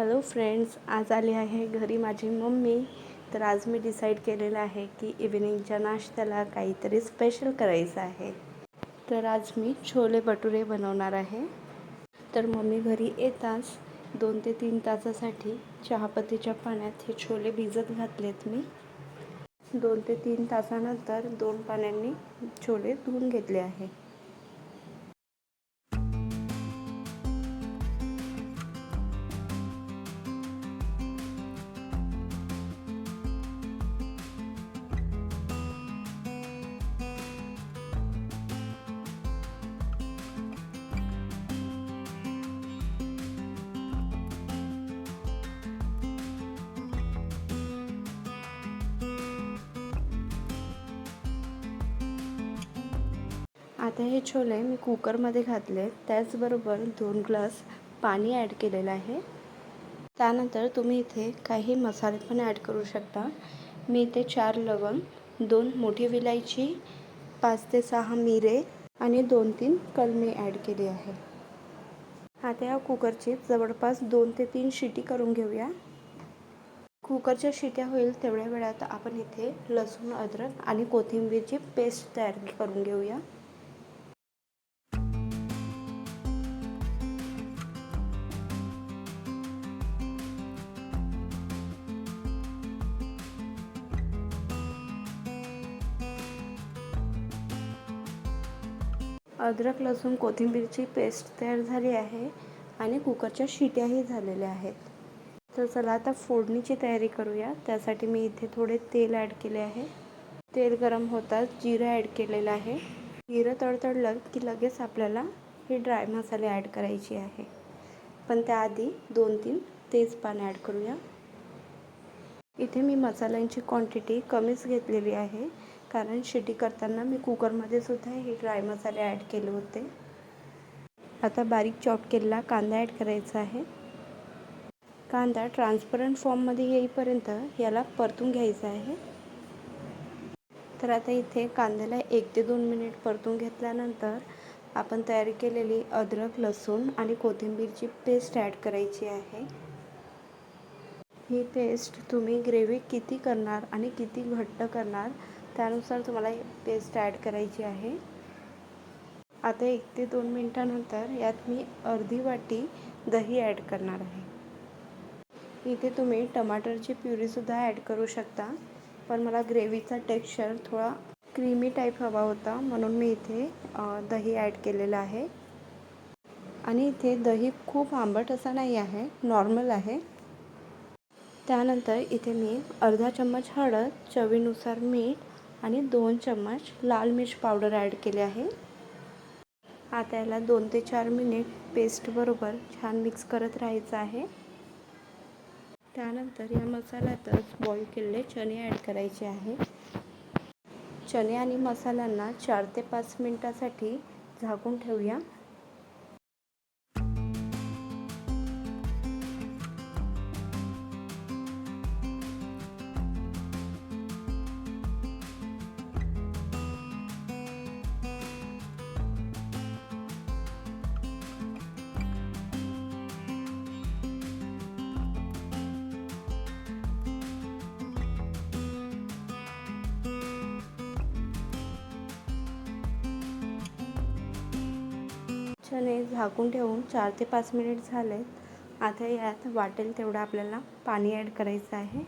Hello friends, आज आली आहे घरी माझी मम्मी. तर आज मी डिसाईड केलेलं आहे की इव्हिनिंगच्या नाश्त्याला काहीतरी स्पेशल करायचं आहे. तर आज मी छोले भटुरे बनवणार आहे. तर मम्मी घरी येताच 2 ते 3 तासासाठी चहापत्तीच्या पाण्यात हे छोले भिजत घातलेत मी. 2 ते 3 तासानंतर 2 पाण्यांनी छोले धुवून घेतले आहे. आता हे छोले मी कुकरमध्ये घातले. त्याचबरोबर 2 ग्लास पाणी ॲड केलेलं आहे. त्यानंतर तुम्ही इथे काही मसाले पण ॲड करू शकता. मी इथे 4 लवंग, 2 मोठी विलायची, 5 ते 6 मिरे आणि 2-3 कलमी ॲड केली आहे. आता या कुकरची जवळपास 2 ते 3 शिटी करून घेऊया. कुकरच्या शिट्या होईल तेवढ्या वेळात आपण इथे लसूण, अद्रक आणि कोथिंबीरची पेस्ट तयार करून घेऊया. अद्रक, लसूण, कोथिंबीरची पेस्ट तयार झाली आहे आणि कुकरच्या शिट्याही झालेल्या आहेत. तर चला आता फोडणीची तयारी करूया. त्यासाठी मी इथे थोडे तेल ॲड केले आहे. तेल गरम होताच जिरं ॲड केलेलं आहे. जिरं तडतडलं की लगेच आपल्याला हे ड्राय मसाले ॲड करायचे आहे. पण त्याआधी 2-3 तेजपान ॲड करूया. इथे मी मसाल्यांची क्वांटिटी कमीच घेतलेली आहे, कारण शिटी करताना मी कुकरमध्ये सुद्धा हे ड्राय मसाले ॲड केले होते. आता बारीक चॉप केलेला कांदा ॲड करायचा आहे. कांदा ट्रान्सपरंट फॉर्ममध्ये येईपर्यंत याला परतून घ्यायचं आहे. तर आता इथे कांद्याला 1 ते 2 मिनिट परतून घेतल्यानंतर आपण तयार केलेली अद्रक, लसूण आणि कोथिंबीरची पेस्ट ॲड करायची आहे. ही पेस्ट तुम्ही ग्रेव्ही किती करणार आणि किती घट्ट करणार त्यानुसार तुम्हाला पेस्ट ॲड करायची आहे. आता 1 ते 2 मिनिटानंतर यात मी अर्धी वाटी दही ॲड करणार आहे. इथे तुम्ही टमाटरची प्युरीसुद्धा ॲड करू शकता, पण मला ग्रेव्हीचा टेक्स्चर थोडा क्रीमी टाईप हवा होता, म्हणून मी इथे दही ॲड केलेलं आहे. आणि इथे दही खूप आंबट असं नाही आहे, नॉर्मल आहे. त्यानंतर इथे मी अर्धा चम्मच हळद, चवीनुसार मीठ आणि 2 चम्मच लाल मिर्च पावडर ॲड केले आहे. आता याला 2 ते 4 मिनिट पेस्टबरोबर छान मिक्स करत राहायचं आहे. त्यानंतर या मसाल्यातच बॉईल केलेले चणे ॲड करायचे आहे. चणे आणि मसाल्यांना 4 ते 5 मिनिटासाठी झाकून ठेवूया. चणे झाकून ठेवून 4 ते 5 मिनिट झालेत. आता यात वाटेल तेवढं आपल्याला पाणी ॲड करायचं आहे.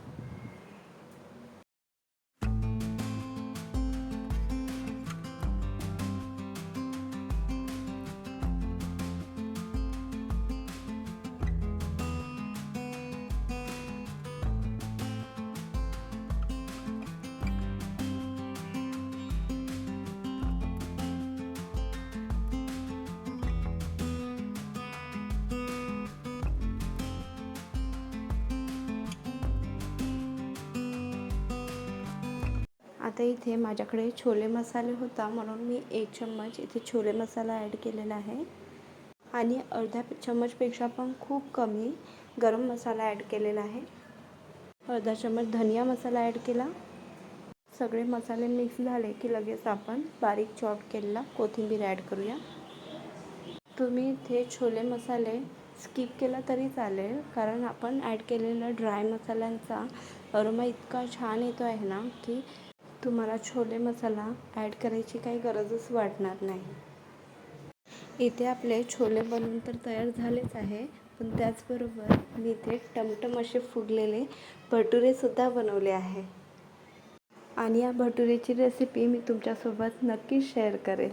आता इथे माझ्याकडे छोले मसाले होता, म्हणून मी 1 चम्मच इथे छोले मसाला ॲड केलेला आहे आणि अर्धा चम्मचपेक्षा पण खूप कमी गरम मसाला ॲड केलेला आहे. अर्धा चम्मच धनिया मसाला ॲड केला. सगळे मसाले मिक्स झाले की लगेच आपण बारीक चॉप केलेला कोथिंबीर ॲड करूया. तुम्ही इथे छोले मसाले स्किप केला तरी चालेल, कारण आपण ॲड केलेला ड्राय मसाल्यांचा अरोमा इतका छान येतो आहे ना की तुम्हाला छोले मसाला ॲड करायची काही गरजच वाटणार नाही। इथे आपले छोले बनवून तर तयार झालेच आहे, पण त्याचबरोबर मी इथे टमटम असे फुगलेले भटुरेसुद्धा बनवले आहे आणि या भटुरेची रेसिपी मी तुमच्यासोबत नक्कीच शेअर करेल।